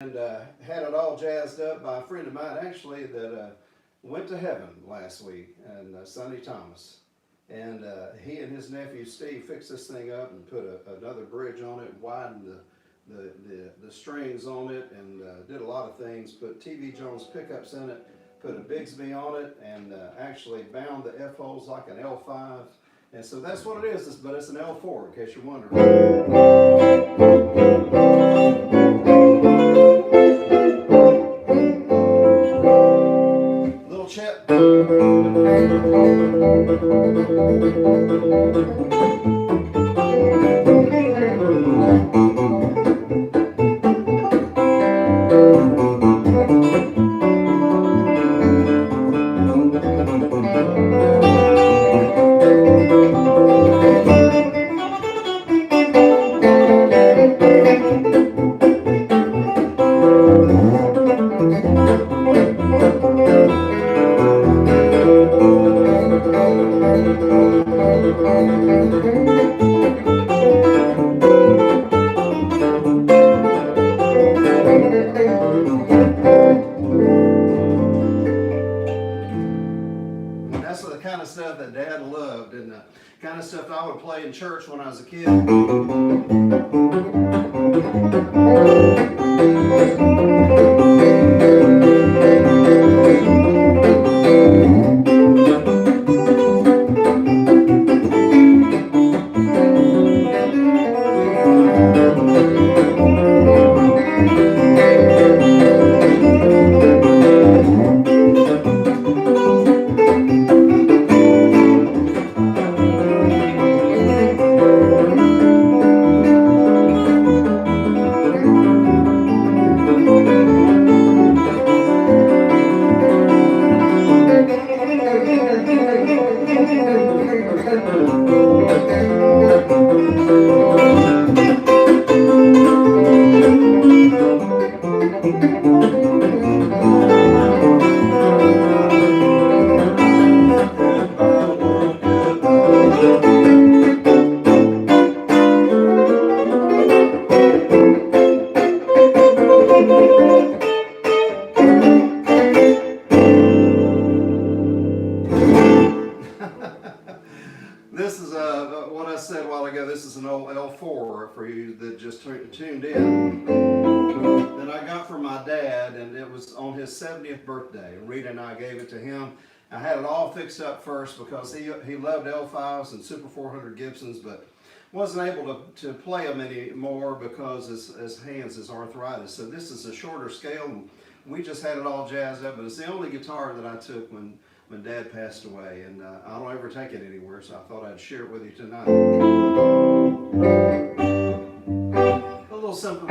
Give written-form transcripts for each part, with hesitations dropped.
and had it all jazzed up by a friend of mine actually that went to heaven last week, and Sonny Thomas. And he and his nephew Steve fixed this thing up and put another bridge on it, widened the strings on it, and did a lot of things. Put T.V. Jones pickups in it, put a Bigsby on it, and actually bound the F holes like an L5. And so that's what it is, but it's an L4 in case you're wondering. Little Chet. That's the kind of stuff that Dad loved, and the kind of stuff I would play in church when I was a kid. This is what I said a while ago. This is an old L4 for you that just tuned in, that I got from my dad, and it was on his 70th birthday. Rita and I gave it to him. I had it all fixed up first because he loved L5s and Super 400 Gibsons, but wasn't able to play them anymore because his hands, his arthritis. So this is a shorter scale, and we just had it all jazzed up. But it's the only guitar that I took when Dad passed away, and I don't ever take it anywhere, so I thought I'd share it with you tonight. A little simple.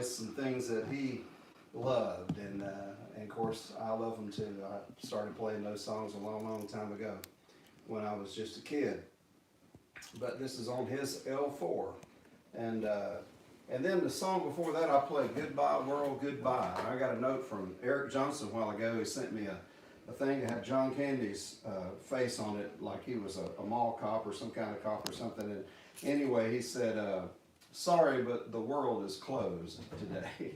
reminisce some things that he loved, and of course I love them too. I started playing those songs a long time ago when I was just a kid. But this is on his L4, and then the song before that I played "Goodbye World, Goodbye." And I got a note from Eric Johnson a while ago. He sent me a thing that had John Candy's face on it, like he was a mall cop or some kind of cop or something. And anyway, he said, "Sorry, but the world is closed today."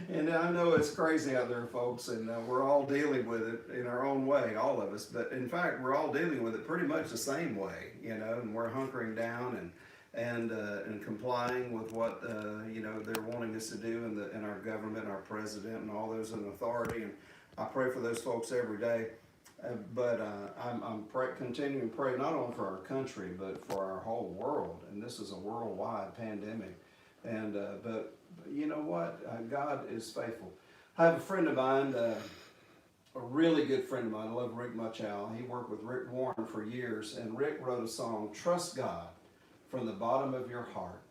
And I know it's crazy out there, folks, and we're all dealing with it in our own way, all of us. But in fact, we're all dealing with it pretty much the same way, and we're hunkering down and complying with what they're wanting us to do in our government, our president, and all those in authority. And I pray for those folks every day. But I'm continuing to pray not only for our country but for our whole world. And this is a worldwide pandemic. And but you know what? God is faithful. I have a friend of mine, a really good friend of mine. I love Rick Muchow. He worked with Rick Warren for years, and Rick wrote a song, "Trust God from the bottom of your heart,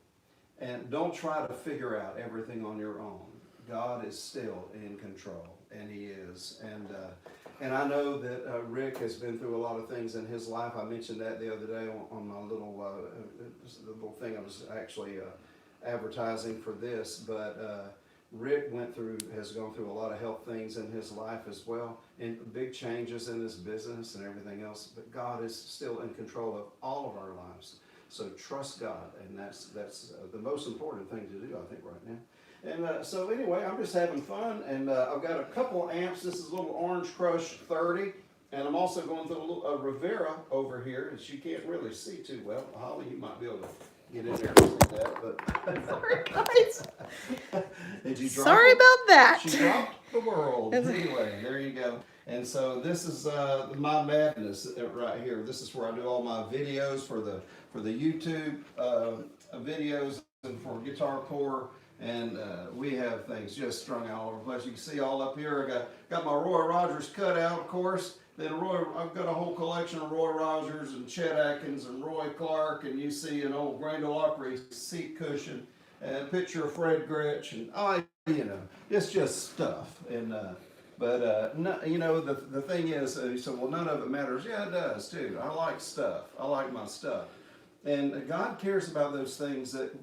and don't try to figure out everything on your own. God is still in control," and He is. And I know that Rick has been through a lot of things in his life. I mentioned that the other day on my the little thing I was actually advertising for this. But Rick has gone through a lot of health things in his life as well, and big changes in his business and everything else. But God is still in control of all of our lives. So trust God, and that's the most important thing to do, I think, right now. And so anyway, I'm just having fun, and I've got a couple amps. This is a little Orange Crush 30, and I'm also going through a little Rivera over here, which you can't really see too well. Holly, you might be able to get in there and see that. But sorry, guys. Did you drop Sorry it? about that. She dropped the world. Anyway, there you go. And so this is my madness right here. This is where I do all my videos for the YouTube videos and for Guitar Core. And we have things just strung out all over the place. You can see all up here. I got my Roy Rogers cutout, of course. Then I've got a whole collection of Roy Rogers and Chet Atkins and Roy Clark. And you see an old Grand Ole Opry seat cushion and a picture of Fred Gretsch. And it's just stuff. And the thing is, so well, none of it matters. Yeah, it does too. I like stuff. I like my stuff. And God cares about those things that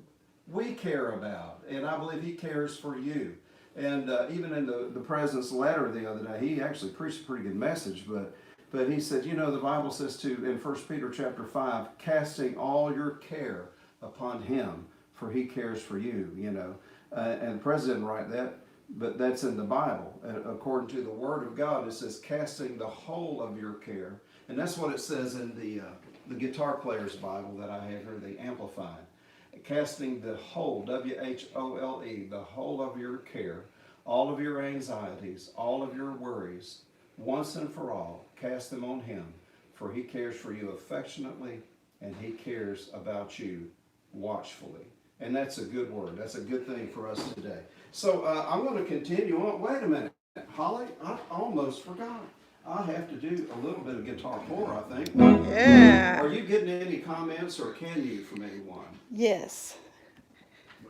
we care about, and I believe He cares for you. And even in the President's letter the other day, he actually preached a pretty good message, but he said, the Bible says in 1 Peter chapter 5, casting all your care upon Him, for He cares for you, and the President didn't write that, but that's in the Bible. According to the Word of God, it says casting the whole of your care, and that's what it says in the Guitar Player's Bible that I have here, the Amplified. Casting the whole, W-H-O-L-E, the whole of your care, all of your anxieties, all of your worries, once and for all, cast them on Him, for He cares for you affectionately, and He cares about you watchfully. And that's a good word. That's a good thing for us today. So I'm going to continue on. Wait a minute, Holly, I almost forgot. I have to do a little bit of Guitar Core, I think. Yeah. Are you getting any comments, or can you, from anyone? Yes.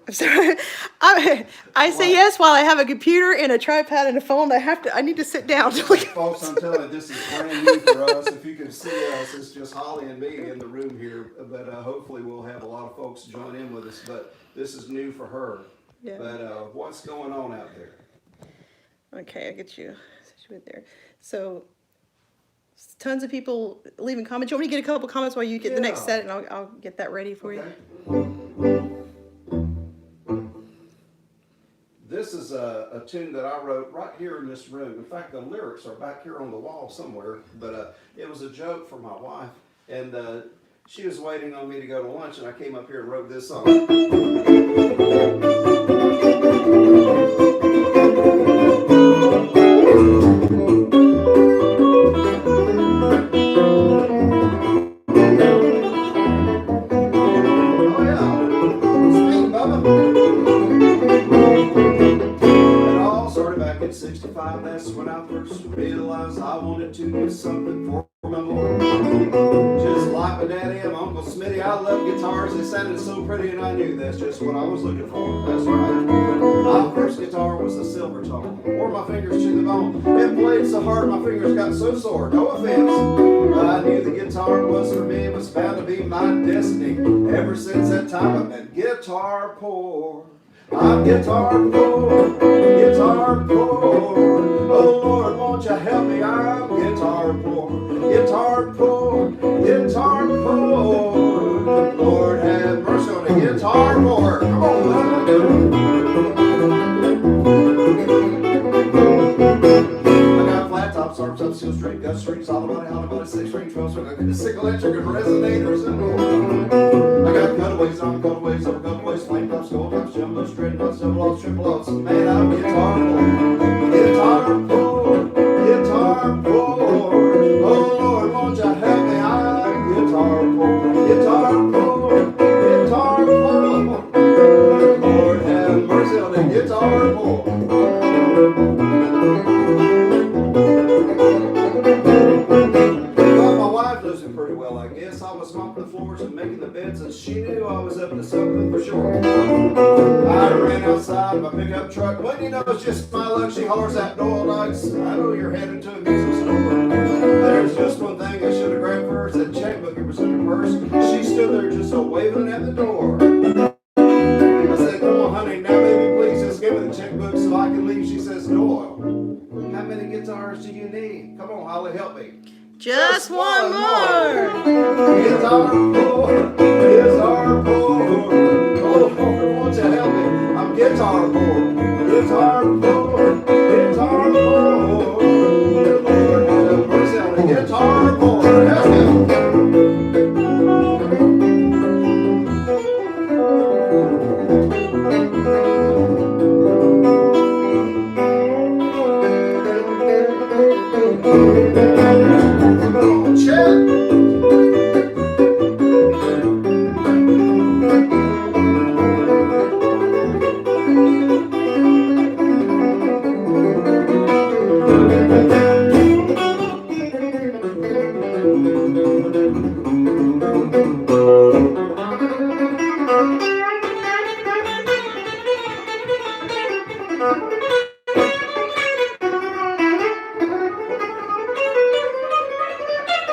I'm sorry. I say yes while I have a computer and a tripod and a phone. I need to sit down. Folks, I'm telling you, this is brand new for us. If you can see us, it's just Holly and me in the room here. But hopefully we'll have a lot of folks join in with us. But this is new for her. Yeah. But what's going on out there? Okay, I'll get you in there. So, tons of people leaving comments. You want me to get a couple comments while you get the next set, and I'll get that ready for you. This is a tune that I wrote right here in this room. In fact, the lyrics are back here on the wall somewhere, but it was a joke for my wife, and she was waiting on me to go to lunch, and I came up here and wrote this song. At 65, that's when I first realized I wanted to do something for my Lord. Just like my daddy and my Uncle Smitty, I love guitars. They sounded so pretty, and I knew that's just what I was looking for. That's right. My first guitar was a silver tone, wore my fingers to the bone. It played so hard my fingers got so sore. No offense, but I knew the guitar was for me. It was bound to be my destiny. Ever since that time I've been guitar poor. I'm guitar poor, guitar poor. Oh Lord, won't you help me? I'm guitar poor, guitar poor, guitar poor. Lord have mercy on the guitar poor. Come on. I got flat tops, arms up, steel string, gut strings, hollow body, 6-string, 12-string, single electric and resonators and more. I got cutaways on cutaways, over cutaways, flame tops, gold tops, jumbos, dreadnoughts, double O's, triple O's. Man, I'm guitar poor, guitar poor, guitar poor. Oh Lord, won't you help me? I'm guitar poor, guitar poor, guitar poor. Lord have mercy on the guitar poor. Well, my wife knows me pretty well, I guess. I was mopping the floors and making the beds, and she knew I was up to something for sure. I ran outside in my pickup truck. Well, you know, it's just my luck. She hollers at Doyle Dykes. I know you're headed to a music store. There's just one thing I should have grabbed first. That checkbook it was in her purse. She stood there just so waving at the door. I said, come on, honey, now baby, please just give me the checkbook so I can leave. She says, Doyle, how many guitars do you need? Come on, Holly, help me. Just one more. Guitar poor, guitar poor. Oh Lord, won't you help me? I'm guitar poor, guitar poor, guitar poor. Lord have mercy on the guitar poor. Help me. Chet.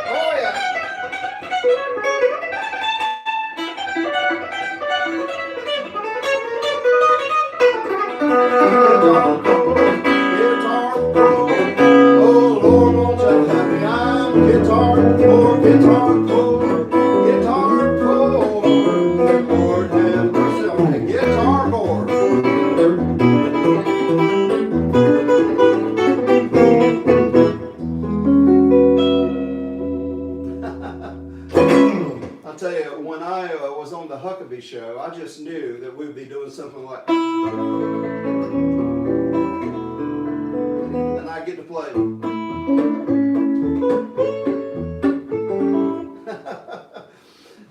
Oh yeah. Guitar poor, guitar poor. Oh Lord, won't you help me? I'm guitar poor, guitar poor, guitar poor. Lord have mercy on me, guitar poor. I'll tell you, when I was on the Huckabee show, I just knew that we would be doing something like, and I get to play.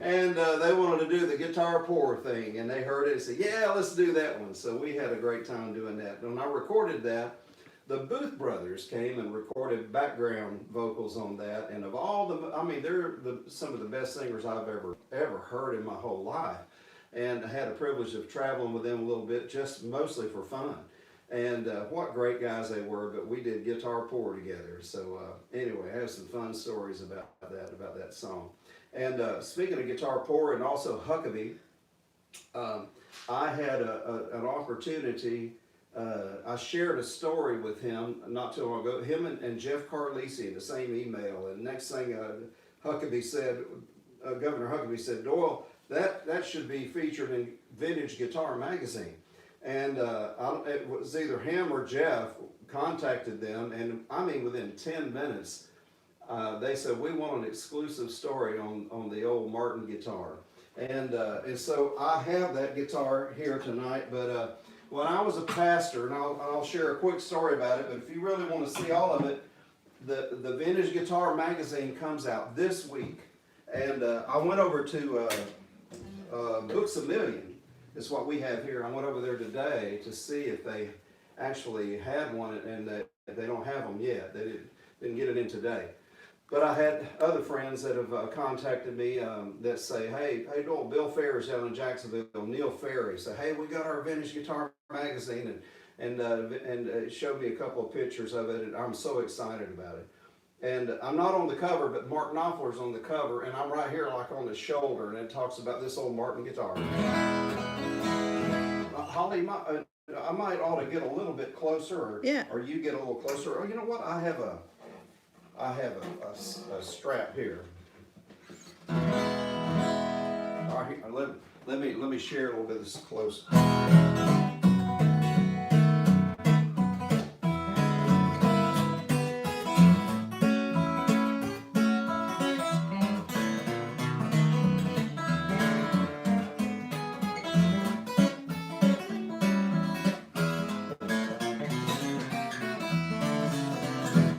And they wanted to do the guitar poor thing, and they heard it and said, yeah, let's do that one. So we had a great time doing that. When I recorded that, the Booth brothers came and recorded background vocals on that, and of all the, I mean, they're some of the best singers I've ever heard in my whole life, and I had the privilege of traveling with them a little bit, just mostly for fun. And what great guys they were, but we did Guitar Poor together. So anyway, I have some fun stories about that song. And speaking of Guitar Poor and also Huckabee, I had an opportunity. I shared a story with him not too long ago. Him and Jeff Carlisi in the same email. And next thing Huckabee said, Governor Huckabee said, Doyle, that should be featured in Vintage Guitar Magazine. And it was either him or Jeff contacted them, and I mean within 10 minutes, they said, we want an exclusive story on the old Martin guitar. And so I have that guitar here tonight, but when I was a pastor, and I'll share a quick story about it, but if you really want to see all of it, the Vintage Guitar Magazine comes out this week. And I went over to Books A Million. It's what we have here. I went over there today to see if they actually had one, and they don't have them yet. They didn't get it in today. But I had other friends that have contacted me that say, hey, Doyle, Bill Ferry's down in Jacksonville, Neil Ferry. Say, hey, we got our Vintage Guitar magazine and showed me a couple of pictures of it, and I'm so excited about it. And I'm not on the cover, but Mark Knopfler's on the cover, and I'm right here like on his shoulder, and it talks about this old Martin guitar. Holly, I might ought to get a little bit closer, or you get a little closer. Oh, you know what? I have a strap here. All right, let me share a little bit of this close.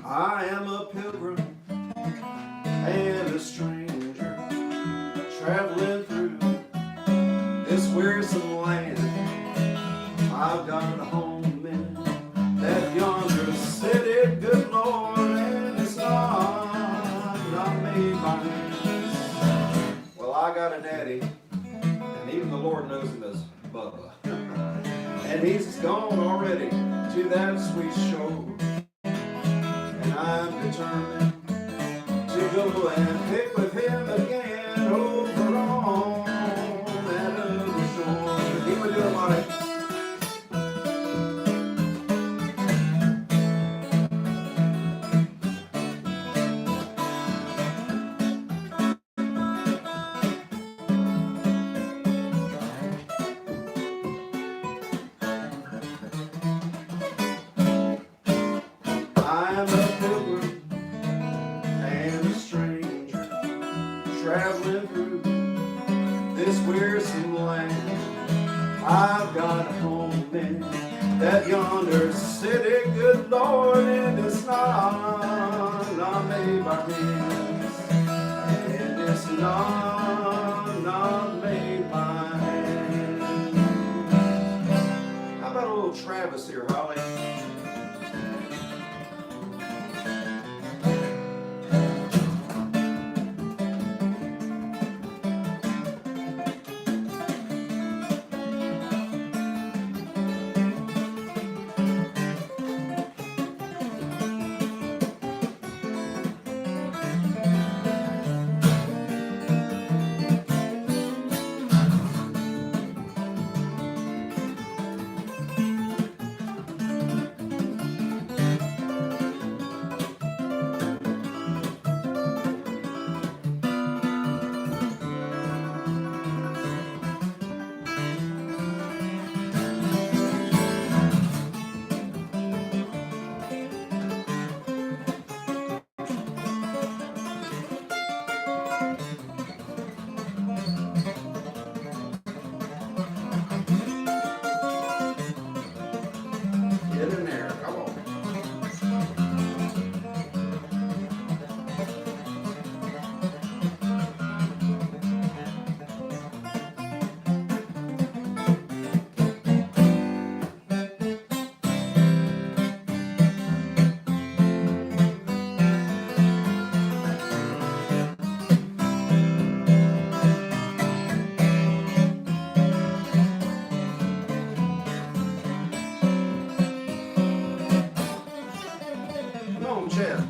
I am a pilgrim and a stranger, traveling through this wearisome land. I've got a home in that yonder city, good Lord, and it's not made by hands. Well, I got a daddy, and even the Lord knows him as Bubba. And he's gone already to that sweet shore. I'm determined to go and pick with him again over on that other shore. He would do it like. I'm a pilgrim and a stranger, traveling through this wearisome land. I've got a home in that yonder city, good Lord, and it's not made by hands. And it's not made by hands. How about a little Travis here, Holly? Get in there, come on. Come on, Chad.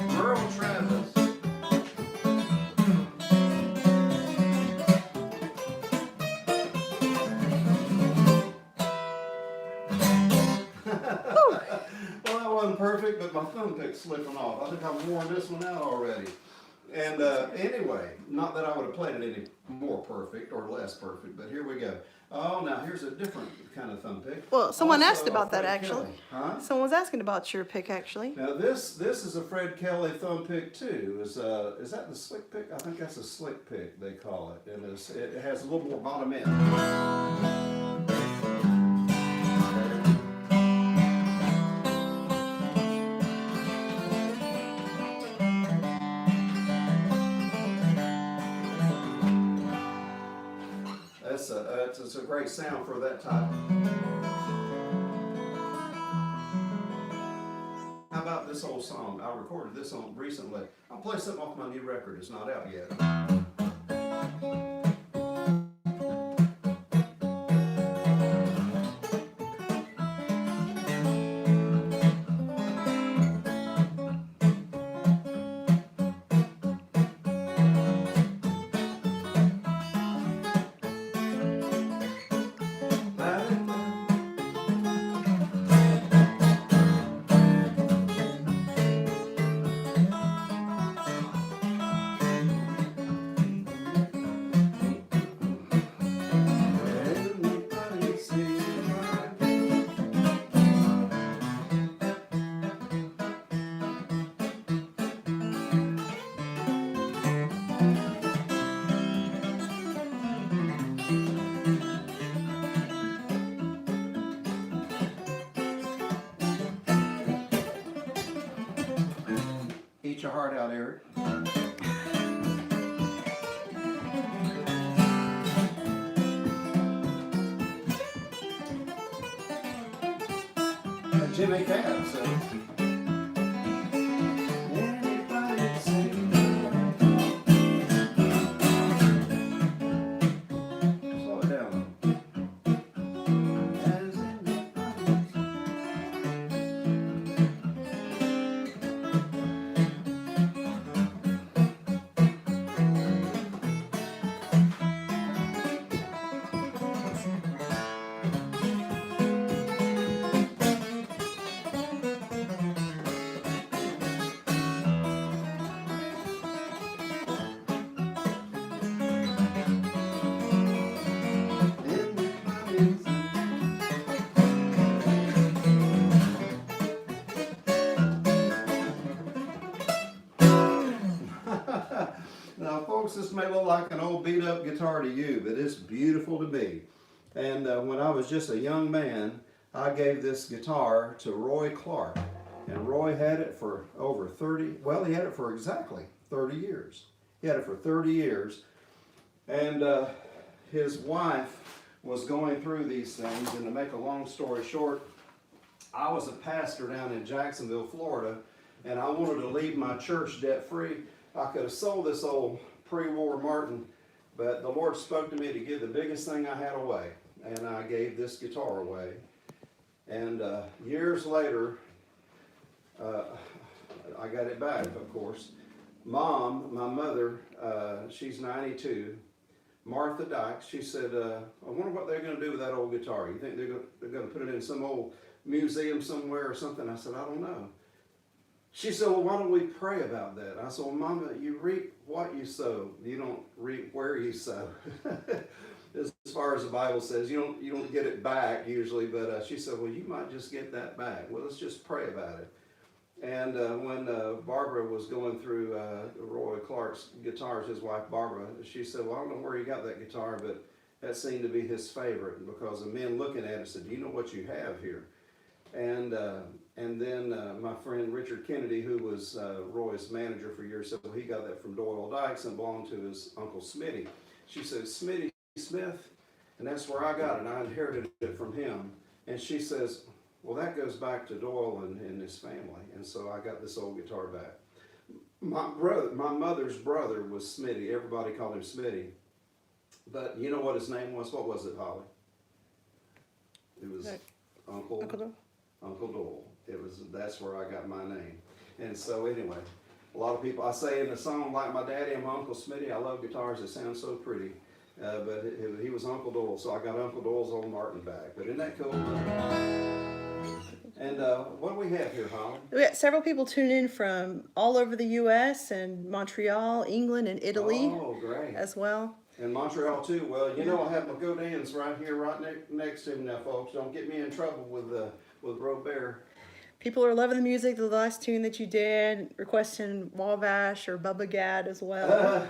Merle Travis. Well, that wasn't perfect, but my thumb pick's slipping off. I think I've worn this one out already. And anyway, not that I would have played it any more perfect or less perfect, but here we go. Oh, now here's a different kind of thumb pick. Well, someone Also, asked about that Fred actually. Kelly. Huh? Someone was asking about your pick actually. Now this is a Fred Kelly thumb pick too. Is that the slick pick? I think that's a slick pick they call it, and it has a little more bottom end. That's it's a great sound for that type. How about this old song? I recorded this on recently. I'll play something off my new record. It's not out yet. Eat your heart out, Eric. Jimmy Cab, so. Slow it down. Now, folks, this may look like an old beat-up guitar to you, but it's beautiful to me. And when I was just a young man, I gave this guitar to Roy Clark. And Roy had it for over 30, well, he had it for exactly 30 years. He had it for 30 years. And his wife was going through these things. And to make a long story short, I was a pastor down in Jacksonville, Florida, and I wanted to leave my church debt-free. I could have sold this old pre-war Martin, but the Lord spoke to me to give the biggest thing I had away, and I gave this guitar away. And years later, I got it back, of course. Mom, my mother, she's 92, Martha Dykes, she said, I wonder what they're going to do with that old guitar. You think they're going to put it in some old museum somewhere or something? I said, I don't know. She said, well, why don't we pray about that? I said, well, Mama, you reap what you sow. You don't reap where you sow. As far as the Bible says, you don't get it back usually, but she said, well, you might just get that back. Well, let's just pray about it. And when Barbara was going through Roy Clark's guitars, his wife Barbara, she said, well, I don't know where he got that guitar, but that seemed to be his favorite, because the men looking at it said, do you know what you have here? And then my friend Richard Kennedy, who was Roy's manager for years, said, well, he got that from Doyle Dykes and belonged to his Uncle Smitty. She said, Smitty Smith, and that's where I got it. I inherited it from him. And she says, well, that goes back to Doyle and his family. And so I got this old guitar back. My mother's brother was Smitty. Everybody called him Smitty. But you know what his name was? What was it, Holly? It was Uncle Doyle. That's where I got my name. And so anyway, a lot of people, I say in the song, like my daddy and my Uncle Smitty, I love guitars, they sound so pretty. But he was Uncle Doyle, so I got Uncle Doyle's old Martin back. But isn't that cool? And what do we have here, Holly? We got several people tuning in from all over the U.S. and Montreal, England, and Italy. Oh, great. As well. And Montreal too. Well, you know I have my Godins right here, right next to me now, folks. Don't get me in trouble with Robert. People are loving the music. The last tune that you did, requesting Wabash or Bubba Gad as well.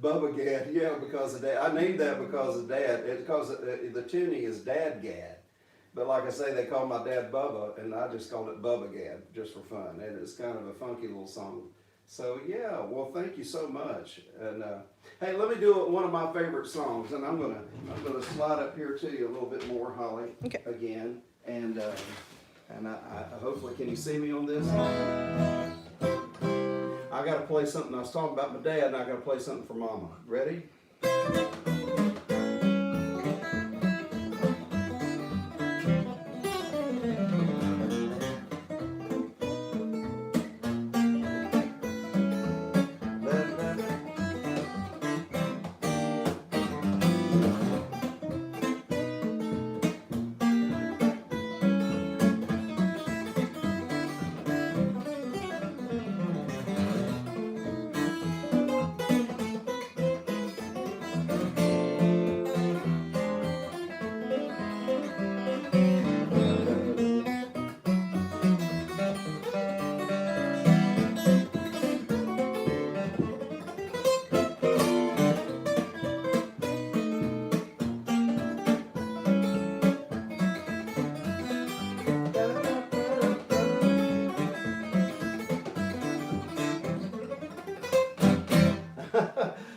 Bubba Gad, yeah, because of Dad. I named that because of Dad. It's because the tuning is Dad Gad. But like I say, they call my dad Bubba, and I just called it Bubba Gad, just for fun. And it's kind of a funky little song. So yeah, well, thank you so much. And hey, let me do one of my favorite songs, and I'm gonna slide up here to you a little bit more, Holly. Okay. Again, and I hopefully, can you see me on this? I gotta play something. I was talking about my dad, and I gotta play something for Mama. Ready?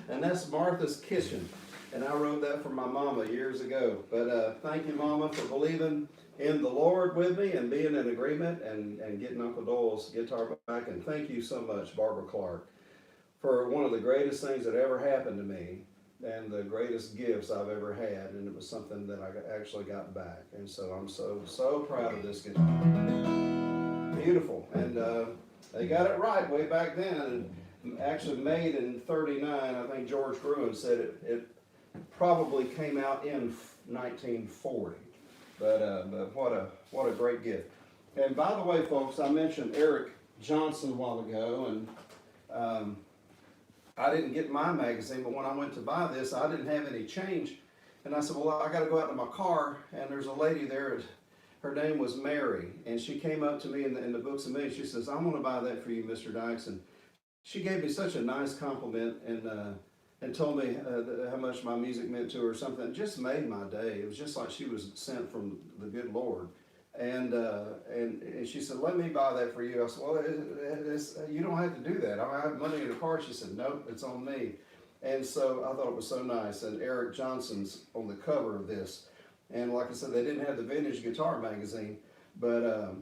And that's Martha's Kitchen. And I wrote that for my mama years ago. But thank you, Mama, for believing in the Lord with me and being in agreement and getting Uncle Doyle's guitar back. And thank you so much, Barbara Clark, for one of the greatest things that ever happened to me and the greatest gifts I've ever had. And it was something that I actually got back. And so I'm so proud of this guitar. Beautiful. And they got it right way back then. And actually made in '39. I think George Gruen said it probably came out in 1940. But what a great gift. And by the way, folks, I mentioned Eric Johnson a while ago, and I didn't get my magazine, but when I went to buy this, I didn't have any change. And I said, well, I got to go out to my car, and there's a lady there. Her name was Mary, and she came up to me in the Books of Me. She says, I'm going to buy that for you, Mr. Dykes. And she gave me such a nice compliment and told me how much my music meant to her. Something that just made my day. It was just like she was sent from the good Lord. And she said, let me buy that for you. I said, well, you don't have to do that. I have money in the car. She said, nope, it's on me. And so I thought it was so nice. And Eric Johnson's on the cover of this. And like I said, they didn't have the Vintage Guitar magazine, but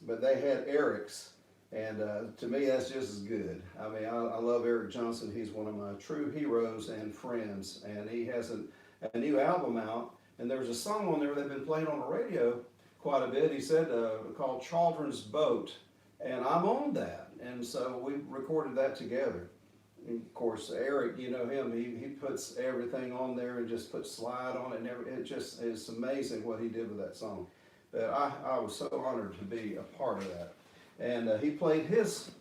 they had Eric's. And to me, that's just as good. I mean, I love Eric Johnson. He's one of my true heroes and friends. And he has a new album out. And there's a song on there they've been playing on the radio quite a bit. He said called Children's Boat. And I'm on that. And so we recorded that together. And of course, Eric, you know him, he puts everything on there and just puts slide on it. And it just is amazing what he did with that song. But I was so honored to be a part of that. And he played his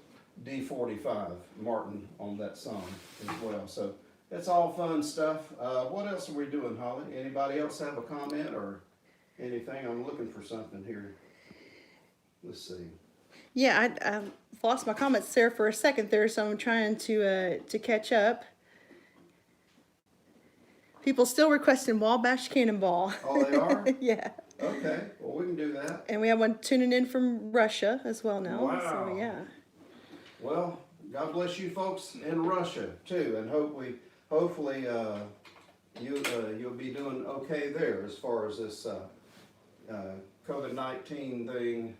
D45 Martin on that song as well. So it's all fun stuff. What else are we doing, Holly? Anybody else have a comment or anything? I'm looking for something here. Let's see. Yeah, I lost my comments there for a second there, so I'm trying to catch up. People still requesting Wabash Cannonball. Oh, they are? Yeah. Okay, well, we can do that. And we have one tuning in from Russia as well now. Wow. So, yeah. Well, God bless you folks in Russia too, and hopefully you'll be doing okay there as far as this COVID-19 thing,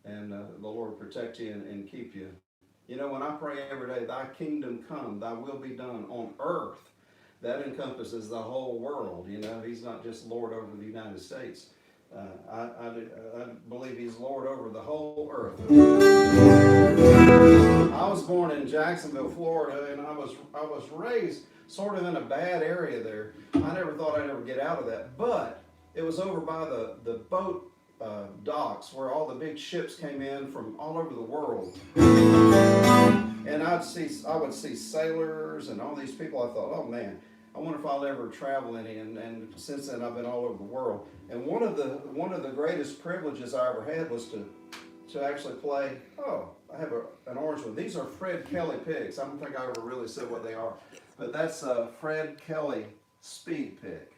and the Lord protect you and keep you. You know, when I pray every day, Thy kingdom come, Thy will be done on earth. That encompasses the whole world. You know, He's not just Lord over the United States. I believe He's Lord over the whole earth. I was born in Jacksonville, Florida, and I was raised sort of in a bad area there. I never thought I'd ever get out of that, but it was over by the boat docks where all the big ships came in from all over the world. And I would see sailors and all these people. I thought, oh man, I wonder if I'll ever travel any. And since then, I've been all over the world. And one of the greatest privileges I ever had was to actually play. Oh, I have an orange one. These are Fred Kelly picks. I don't think I ever really said what they are, but that's a Fred Kelly speed pick.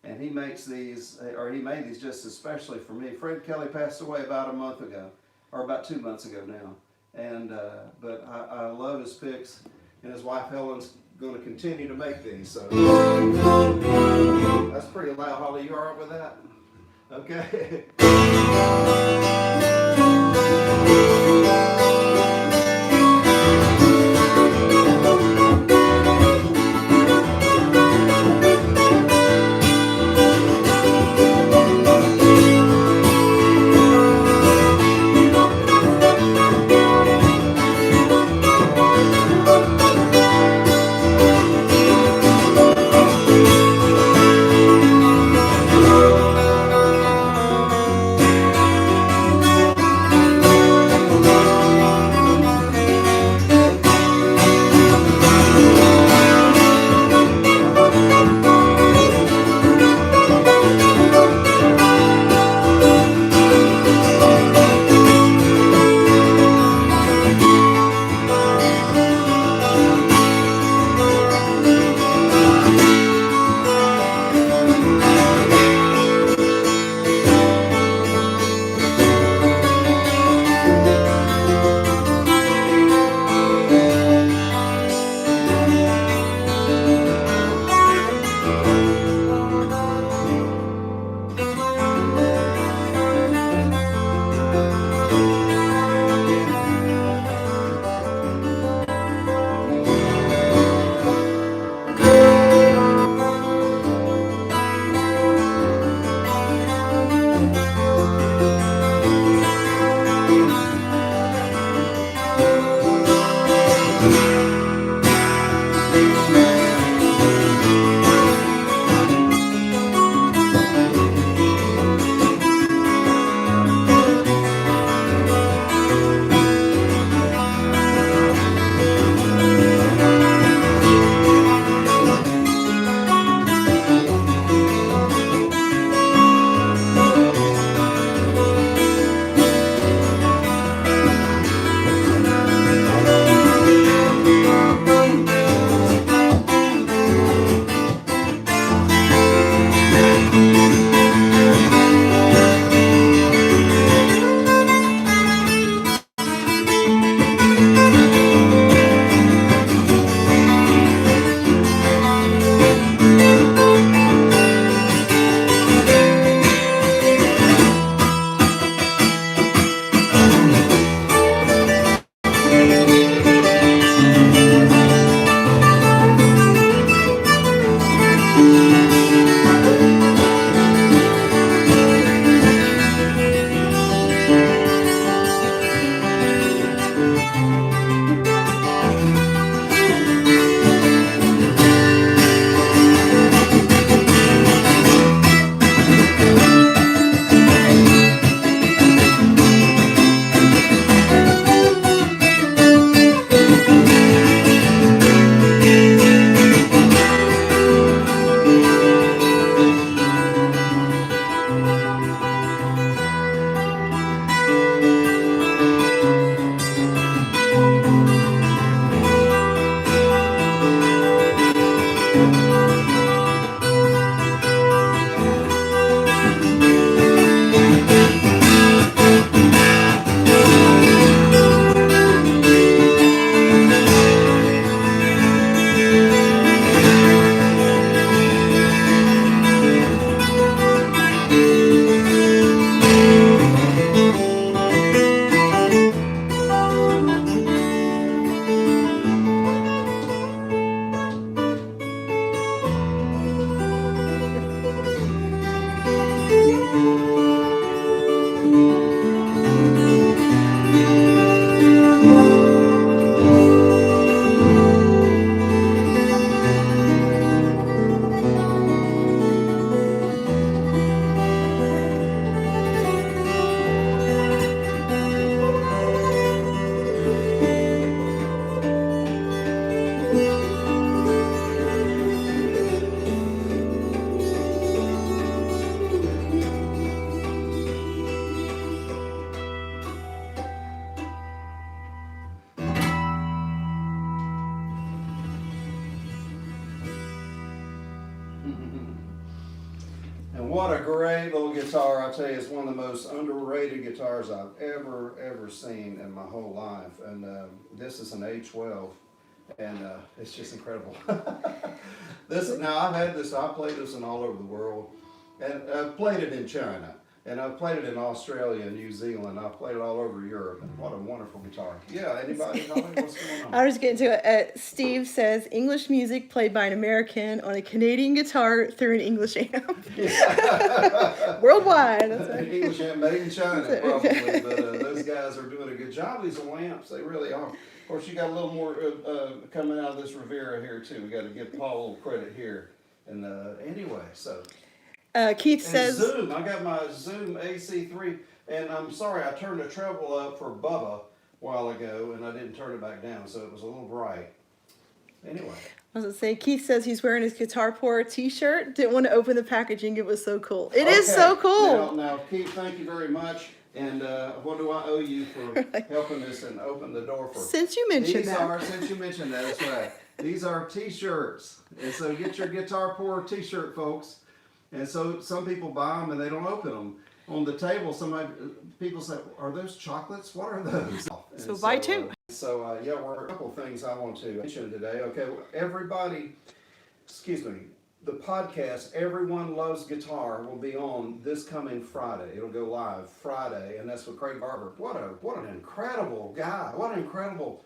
And he makes these, or he made these just especially for me. Fred Kelly passed away about a month ago, or about 2 months ago now. And but I love his picks, and his wife Helen's going to continue to make these. So that's pretty loud. Holly, you all right with that? Okay. what a great little guitar. I tell you, it's one of the most underrated guitars I've ever seen in my whole life. And this is an A12, and it's just incredible. Now I've had this, I played this in all over the world, and I've played it in China. And I've played it in Australia and New Zealand. I've played it all over Europe. And what a wonderful guitar. Yeah, anybody? Holly, what's going on? I was getting to it. Steve says English music played by an American on a Canadian guitar through an English amp. Worldwide. That's right. English amp made in China, probably. But those guys are doing a good job. These lamps, they really are. Of course, you got a little more coming out of this Rivera here, too. We got to give Paul a little credit here. And anyway, so. Keith says Zoom. I got my Zoom AC3, and I'm sorry, I turned the treble up for Bubba a while ago, and I didn't turn it back down, so it was a little bright. Anyway. I was gonna say, Keith says he's wearing his Guitar Poor t-shirt. Didn't want to open the packaging. It was so cool. It is so cool. Now, Keith, thank you very much. And what do I owe you for helping us and open the door for? Since you mentioned Since you mentioned that, that's right. These are t-shirts. And so get your Guitar Poor t-shirt, folks. And so some people buy them and they don't open them. On the table, people say, "Are those chocolates? What are those?" So buy two. Yeah, we're a couple of things I want to mention today. Okay, everybody, excuse me, the podcast "Everyone Loves Guitar" will be on this coming Friday. It'll go live Friday, and that's with Craig Barber. What an incredible guy! What an incredible.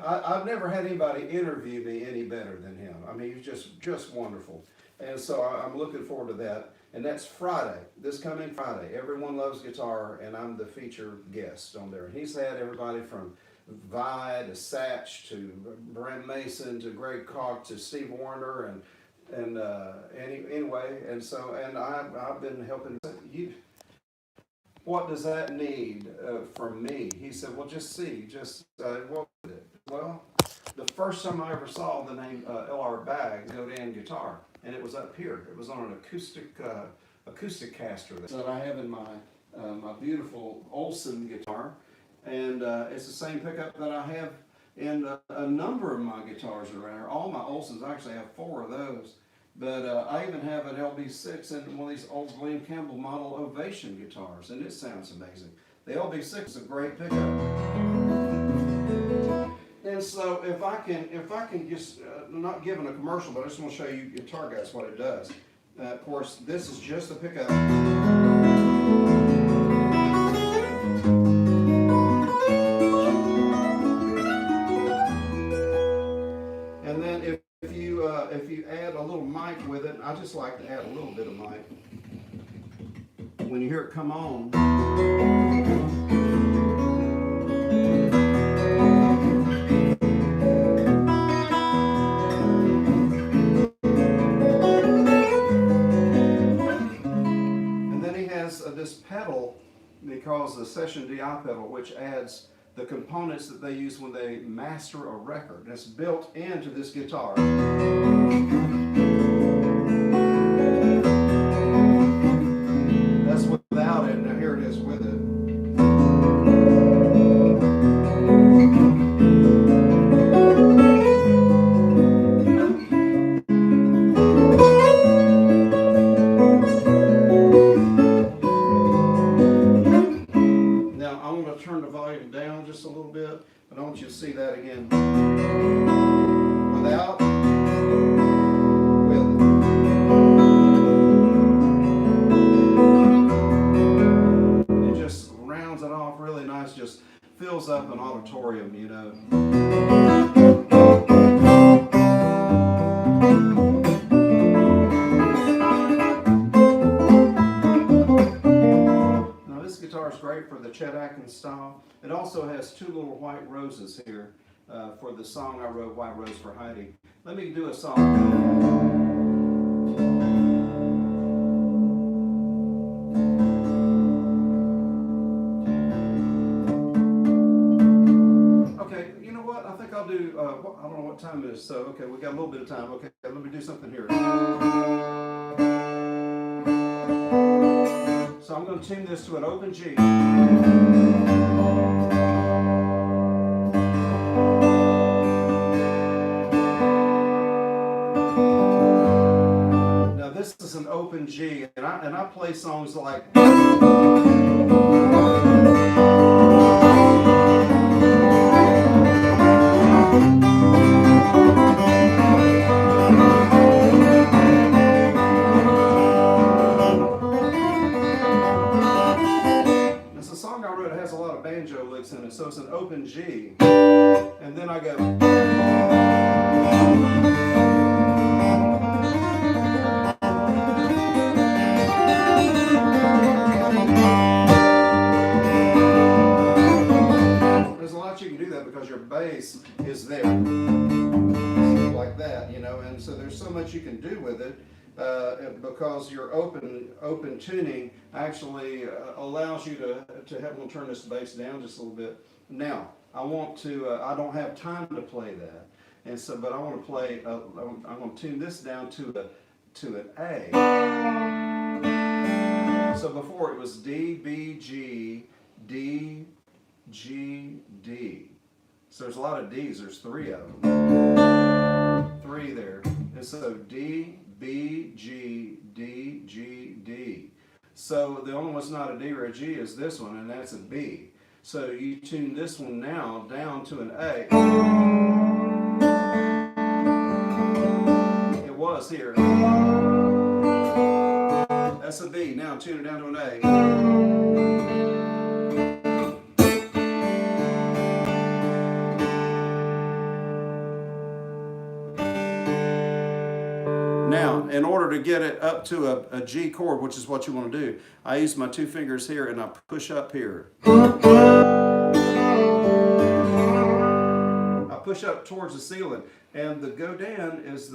I've never had anybody interview me any better than him. I mean, he's just wonderful. And so I'm looking forward to that. And that's Friday, this coming Friday. Everyone Loves Guitar, and I'm the featured guest on there. And he's had everybody from Vi to Satch to Brent Mason to Greg Koch to Steve Warner anyway. And so I've been helping you. What does that need from me? He said, well, just see, what was it? Well, the first time I ever saw the name L.R. Baggs go down guitar, and it was up here. It was on an acoustic caster that I have in my beautiful Olson guitar, and it's the same pickup that I have in a number of my guitars around here. All my Olsons, I actually have 4 of those, but I even have an LB6 and one of these old Glenn Campbell model Ovation guitars, and it sounds amazing. The LB6 is a great pickup. And so if I can just, not giving a commercial, but I just want to show you Guitar Guys what it does. Of course, this is just a pickup. And then if you add a little mic with it, I just like to add a little bit of mic. When you hear it come on. This pedal, because the Session DI pedal, which adds the components that they use when they master a record. That's built into this guitar. That's without it. Now here it is with it. Turn the volume down just a little bit, but I want you to see that again. Without, with. It just rounds it off really nice, just fills up an auditorium, you know. Great for the Chet Atkins style. It also has 2 little white roses here for the song I wrote, White Rose for Heidi. Let me do a song. Okay, you know what? I think I'll do, I don't know what time it is, so okay, we got a little bit of time. Okay, let me do something here. So I'm going to tune this to an open G. Now this is an open I play songs like it's a song I wrote. It has a lot of banjo licks in it, so it's an open G, and then I go. There's a lot you can do that because your bass is there, like that, you know, and so there's so much you can do with it. Because your open tuning actually allows you to have. We'll turn this bass down just a little bit. Now I want to. I don't have time to play that, and so but I want to play. I'm going to tune this down to an A. So before it was D B G D G D. So there's a lot of D's. There's 3 of them. 3 there, and so D. B, G, D, G, D. So the only one that's not a D or a G is this one, and that's a B. So you tune this one now down to an A. It was here. That's a B. Now tune it down to an A. Now, in order to get it up to a G chord, which is what you want to do, I use my 2 fingers here and I push up here. I push up towards the ceiling. And the Godin is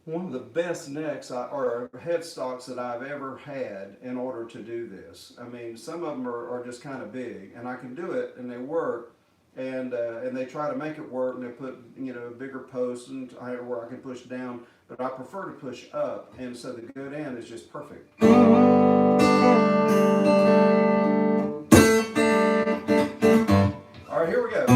one of the best necks or headstocks that I've ever had in order to do this. I mean, some of them are just kind of big, and I can do it, and they work. And they try to make it work, and they put, you know, bigger posts and where I can push down, but I prefer to push up, and so the Godin is just perfect. All right, here we go.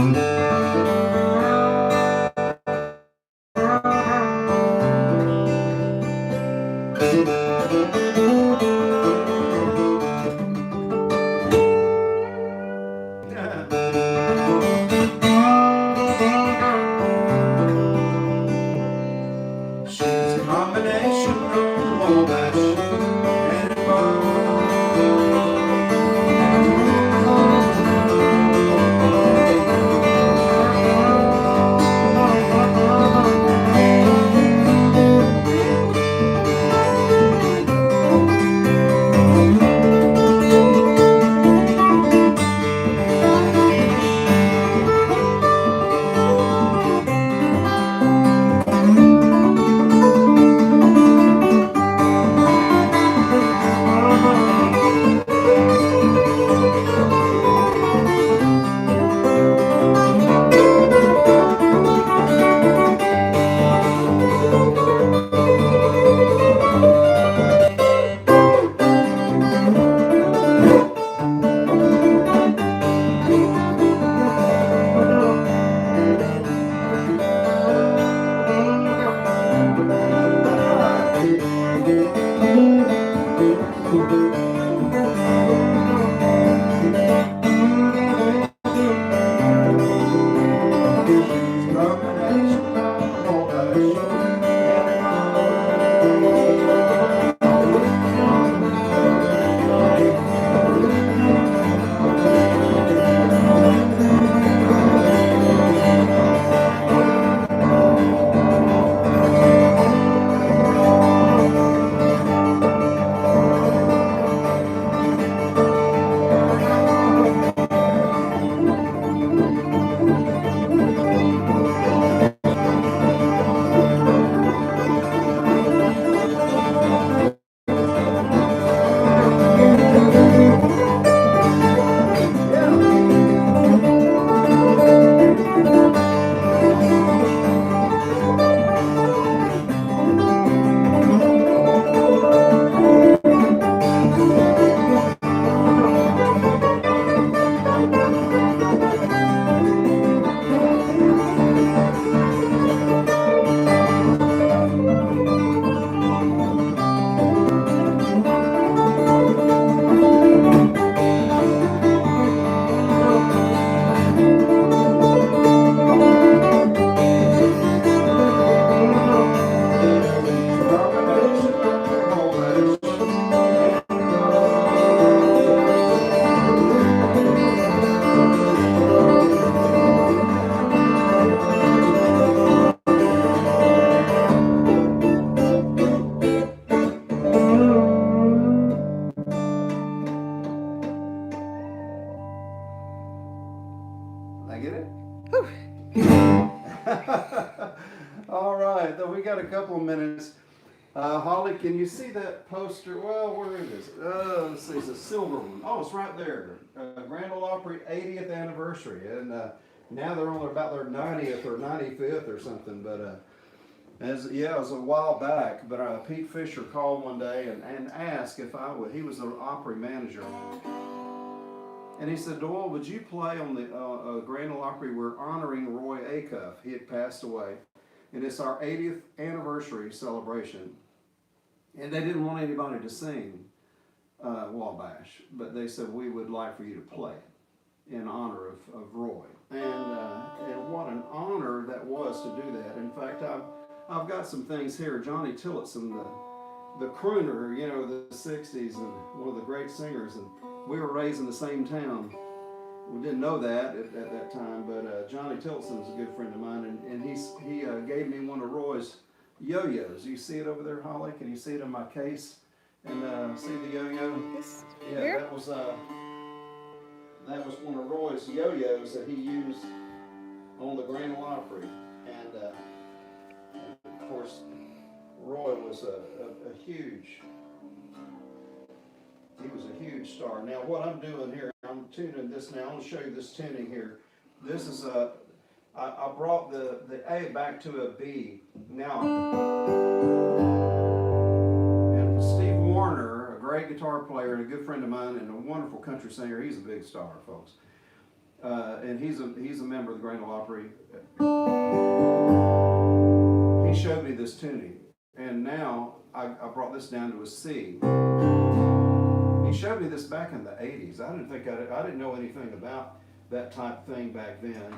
a couple of minutes. Holly, can you see that poster? Well, where is it? Let's see, it's a silver one. Oh, it's right there. Grand Ole Opry 80th anniversary. And now they're on about their 90th or 95th or something. But it was a while back. But Pete Fisher called one day and asked if I would. He was the Opry manager. And he said, Doyle, would you play on the Grand Ole Opry? We're honoring Roy Acuff. He had passed away. And it's our 80th anniversary celebration. And they didn't want anybody to sing Wabash, but they said, we would like for you to play in honor of Roy. And what an honor that was to do that. In fact, I've got some things here. Johnny Tillotson, the crooner, you know, the 60s, and one of the great singers, and we were raised in the same town. We didn't know that at that time, but Johnny Tillotson is a good friend of mine, and he gave me one of Roy's yo-yos. You see it over there, Holly? Can you see it in my case? And see the yo-yo? This Yeah, here? that was one of Roy's yo-yos that he used on the Grand Ole Opry. And of course, Roy was a huge. He was a huge star. Now, what I'm doing here, I'm tuning this now. I'm going to show you this tuning here. This is I brought the A back to a B. Now, and Steve Warner, a great guitar player and a good friend of mine and a wonderful country singer, he's a big star, folks. And he's a member of the Grand Ole Opry. He showed me this tuning, and now I brought this down to a C. He showed me this back in the 80s. I didn't know anything about that type of thing back then,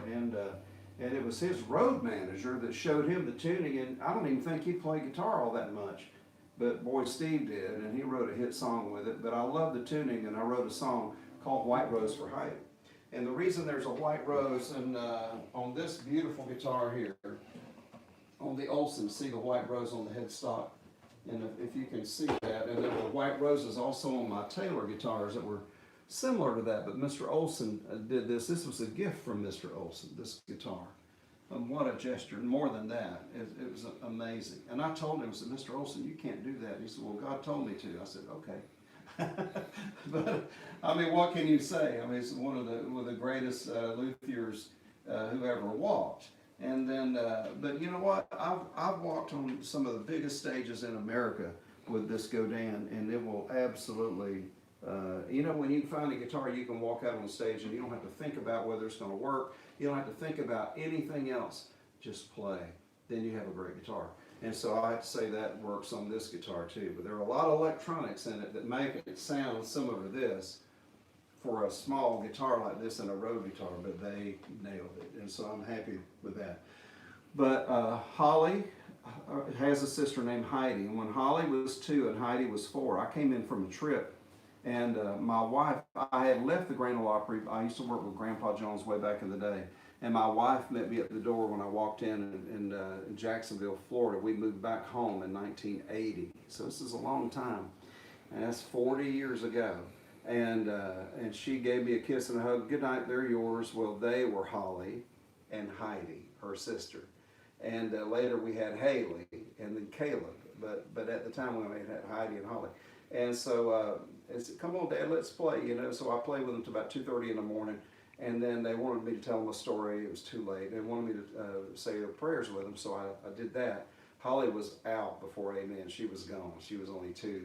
and it was his road manager that showed him the tuning, and I don't even think he played guitar all that much, but boy, Steve did, and he wrote a hit song with it. But I love the tuning, and I wrote a song called White Rose for Heidi. And the reason there's a white rose on this beautiful guitar here, on the Olson, see the white rose on the headstock, and if you can see that, and then the white roses also on my Taylor guitars that were similar to that, but Mr. Olson did this. This was a gift from Mr. Olson, this guitar. What a gesture. And more than that, it was amazing. And I told him, I said, Mr. Olson, you can't do that. He said, well, God told me to. I said, okay. But, I mean, what can you say? I mean, it's one of the greatest luthiers who ever walked. And then, but you know what? I've walked on some of the biggest stages in America with this Godin, and it will absolutely, you know, when you find a guitar, you can walk out on stage and you don't have to think about whether it's going to work. You don't have to think about anything else. Just play. Then you have a great guitar. And so I have to say that works on this guitar too. But there are a lot of electronics in it that make it sound similar to this for a small guitar like this and a road guitar, but they nailed it. And so I'm happy with that. But Holly has a sister named Heidi. And when Holly was 2 and Heidi was 4, I came in from a trip. And my wife, I had left the Grand Ole Opry. I used to work with Grandpa Jones way back in the day. And my wife met me at the door when I walked in Jacksonville, Florida. We moved back home in 1980. So this is a long time. And that's 40 years ago. And she gave me a kiss and a hug. Good night, they're yours. Well, they were Holly and Heidi, her sister. And later we had Haley and then Caleb. But at the time we had Heidi and Holly. And so I said, come on, Dad, let's play, you know. So I played with them till about 2:30 in the morning. And then they wanted me to tell them a story. It was too late. They wanted me to say their prayers with them, so I did that. Holly was out before Amen. She was gone. She was only 2.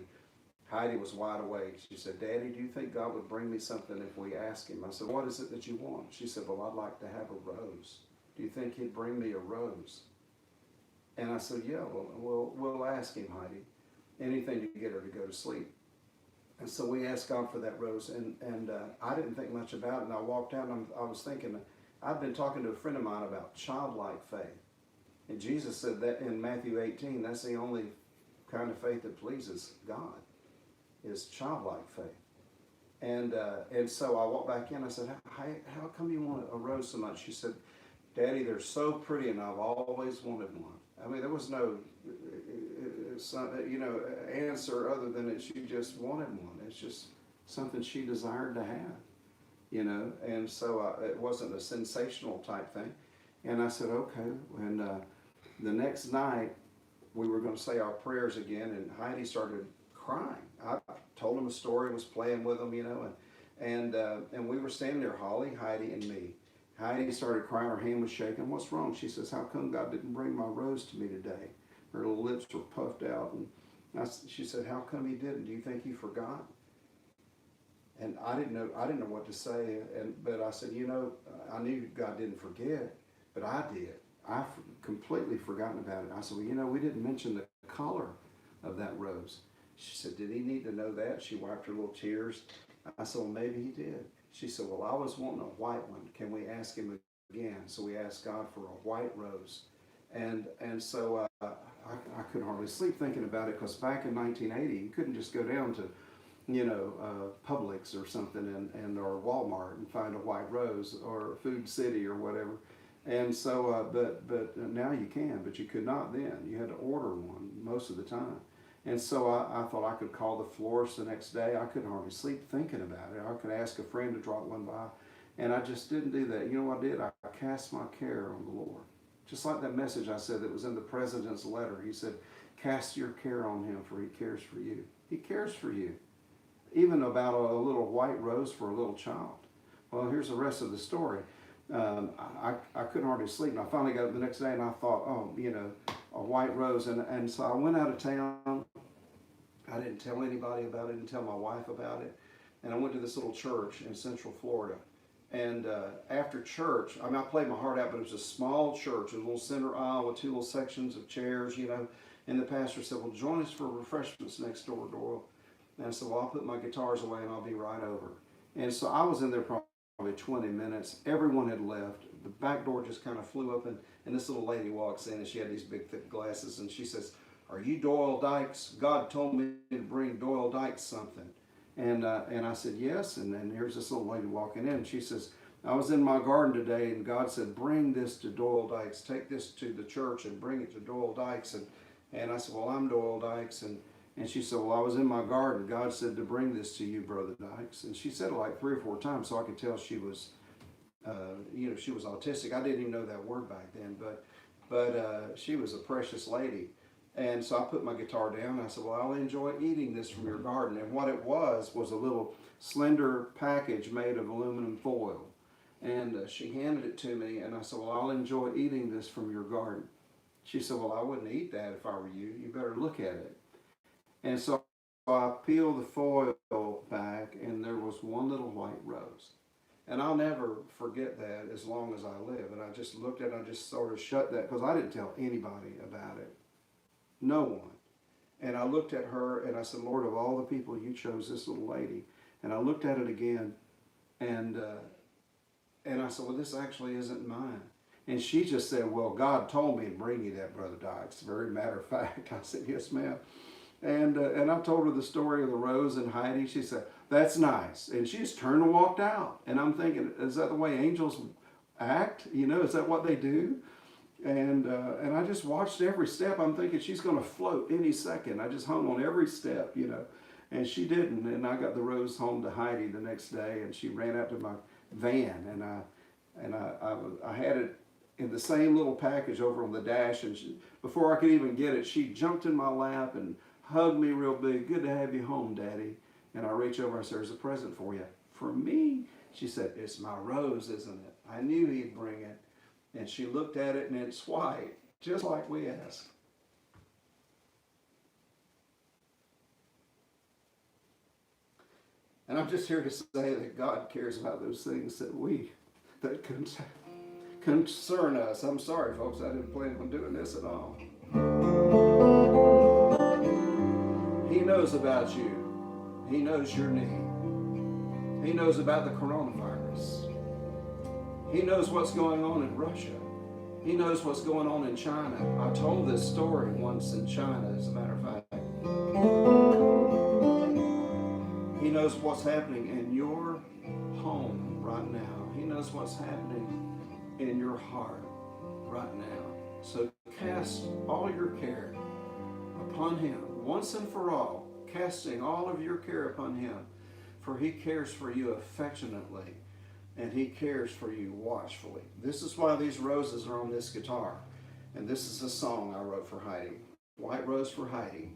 Heidi was wide awake. She said, Daddy, do you think God would bring me something if we ask him? I said, what is it that you want? She said, well, I'd like to have a rose. Do you think he'd bring me a rose? And I said, yeah, we'll ask him, Heidi. Anything to get her to go to sleep. And so we asked God for that rose, and I didn't think much about it, and I walked out, and I was thinking, I've been talking to a friend of mine about childlike faith. And Jesus said that in Matthew 18, that's the only kind of faith that pleases God, is childlike faith. And so I walked back in, I said, how come you want a rose so much? She said, Daddy, they're so pretty, and I've always wanted one. I mean, there was no answer other than that she just wanted one. It's just something she desired to have, you know. And so it wasn't a sensational type thing. And I said, okay. And the next night, we were going to say our prayers again, and Heidi started crying. I told him a story, was playing with him, and we were standing there, Holly, Heidi, and me. Heidi started crying, her hand was shaking. What's wrong? She says, how come God didn't bring my Rose to me today? Her little lips were puffed out, and she said, how come he didn't? Do you think he forgot? And I didn't know what to say, but I said, I knew God didn't forget, but I did. I completely forgotten about it. I said, well, we didn't mention the color of that rose. She said, did he need to know that? She wiped her little tears. I said, well, maybe he did. She said, well, I was wanting a white one. Can we ask him again? So we asked God for a white rose. And so I couldn't hardly sleep thinking about it, because back in 1980, you couldn't just go down to Publix or something or Walmart and find a white rose, or Food City or whatever. And so, but now you can, but you could not then. You had to order one most of the time. And so I thought I could call the florist the next day. I couldn't hardly sleep thinking about it. I could ask a friend to drop one by. And I just didn't do that. You know what I did? I cast my care on the Lord. Just like that message I said that was in the president's letter. He said, cast your care on him, for he cares for you. He cares for you. Even about a little white rose for a little child. Well, here's the rest of the story. I couldn't hardly sleep, and I finally got up the next day, and I thought, a white rose. And so I went out of town. I didn't tell anybody about it. I didn't tell my wife about it. And I went to this little church in Central Florida. And after church, I played my heart out, but it was a small church, a little center aisle with two little sections of chairs, And the pastor said, well, join us for refreshments next door, Doyle. And I said, well, I'll put my guitars away and I'll be right over. And so I was in there probably 20 minutes. Everyone had left. The back door just kind of flew open, and this little lady walks in, and she had these big, thick glasses, and she says, are you Doyle Dykes? God told me to bring Doyle Dykes something. And I said, yes. And then here's this little lady walking in, and she says, I was in my garden today, and God said, bring this to Doyle Dykes. Take this to the church and bring it to Doyle Dykes. And I said, well, I'm Doyle Dykes. And she said, well, I was in my garden. God said to bring this to you, Brother Dykes. And she said it like 3 or 4 times, so I could tell she was, she was autistic. I didn't even know that word back then, but she was a precious lady. And so I put my guitar down, and I said, well, I'll enjoy eating this from your garden. And what it was a little slender package made of aluminum foil. And she handed it to me, and I said, well, I'll enjoy eating this from your garden. She said, well, I wouldn't eat that if I were you. You better look at it. And so I peeled the foil back, and there was one little white rose. And I'll never forget that as long as I live. And I just looked at it, and I just sort of shut that, because I didn't tell anybody about it. No one. And I looked at her, and I said, Lord, of all the people, you chose this little lady. And I looked at it again, and I said, well, this actually isn't mine. And she just said, well, God told me to bring you that, Brother Dykes. Very matter of fact. I said, yes, ma'am. And I told her the story of the rose and Heidi. She said, that's nice. And she just turned and walked out. And I'm thinking, is that the way angels act? Is that what they do? And I just watched every step. I'm thinking she's going to float any second. I just hung on every step, And she didn't. And I got the rose home to Heidi the next day, and she ran out to my van. And I had it in the same little package over on the dash. And before I could even get it, she jumped in my lap and hugged me real big. Good to have you home, Daddy. And I reach over and I said, there's a present for you. For me? She said, it's my rose, isn't it? I knew he'd bring it. And she looked at it, and it's white, just like we asked. And I'm just here to say that God cares about those things that concern us. I'm sorry, folks, I didn't plan on doing this at all. He knows about you. He knows your need. He knows about the coronavirus. He knows what's going on in Russia. He knows what's going on in China. I told this story once in China, as a matter of fact. He knows what's happening in your home right now. He knows what's happening in your heart right now. So cast all your care upon him, once and for all, casting all of your care upon him, for he cares for you affectionately. And he cares for you watchfully. This is why these roses are on this guitar. And this is a song I wrote for Heidi. White Rose for Heidi.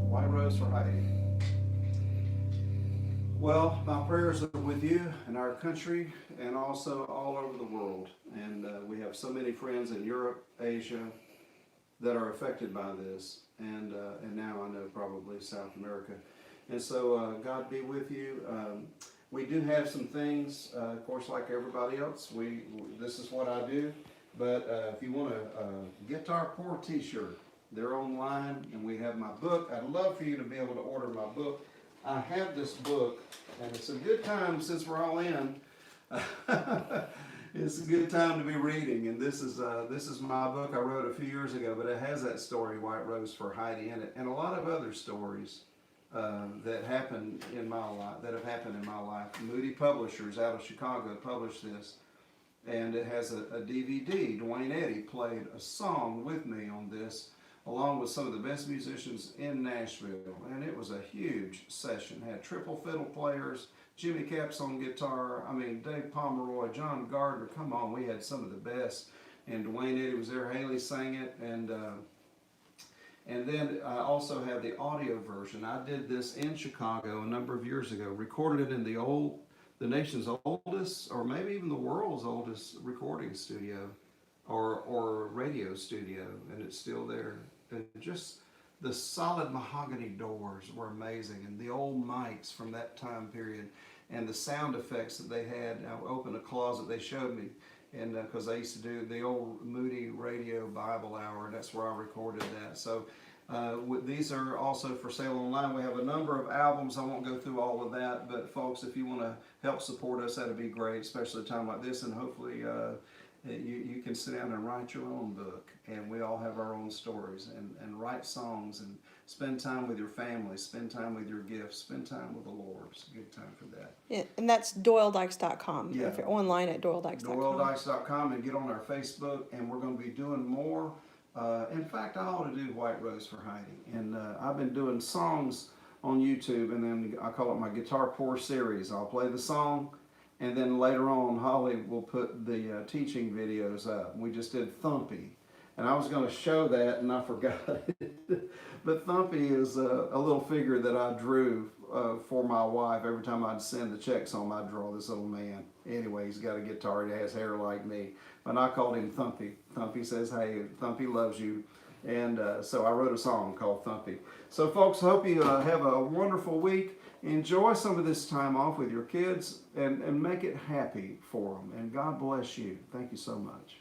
White Rose for Heidi. Well, my prayers are with you and our country and also all over the world. And we have so many friends in Europe, Asia, that are affected by this. And now I know probably South America. And so God be with you. We do have some things, of course, like everybody else. This is what I do. But if you want a Guitar Poor t-shirt, they're online, and we have my book. I'd love for you to be able to order my book. I have this book, and it's a good time since we're all in. It's a good time to be reading, and this is my book I wrote a few years ago, but it has that story, White Rose for Heidi, in it, and a lot of other stories that happened in my life, that have happened in my life. Moody Publishers out of Chicago published this, and it has a DVD. Dwayne Eddy played a song with me on this, along with some of the best musicians in Nashville, and it was a huge session. Had triple fiddle players, Jimmy Capps on guitar, Dave Pomeroy, John Gardner, come on, we had some of the best, and Dwayne Eddy was there, Haley sang it, and then I also have the audio version. I did this in Chicago a number of years ago, recorded it in the nation's oldest, or maybe even the world's oldest recording studio, or radio studio, and it's still there. And just the solid mahogany doors were amazing, and the old mics from that time period, and the sound effects that they had. I opened a closet they showed me, and because I used to do the old Moody Radio Bible Hour, and that's where I recorded that. So These are also for sale online. We have a number of albums. I won't go through all of that, but folks, if you want to help support us, that'd be great, especially at a time like this. And hopefully, you can sit down and write your own book. And we all have our own stories, and write songs, and spend time with your family, spend time with your gifts, spend time with the Lord. It's a good time for that. Yeah, and that's DoyleDykes.com. Yeah. If you're online at DoyleDykes.com. DoyleDykes.com, and get on our Facebook, and we're going to be doing more. In fact, I ought to do White Rose for Heidi. And I've been doing songs on YouTube, and then I call it my Guitar Pour series. I'll play the song, and then later on, Holly will put the teaching videos up. We just did Thumpy. And I was going to show that, and I forgot it. But Thumpy is a little figure that I drew for my wife. Every time I'd send the checks home, I'd draw this old man. Anyway, he's got a guitar. He has hair like me. But I called him Thumpy. Thumpy says, hey, Thumpy loves you. And so I wrote a song called Thumpy. So, folks, hope you have a wonderful week. Enjoy some of this time off with your kids, and make it happy for them. And God bless you. Thank you so much.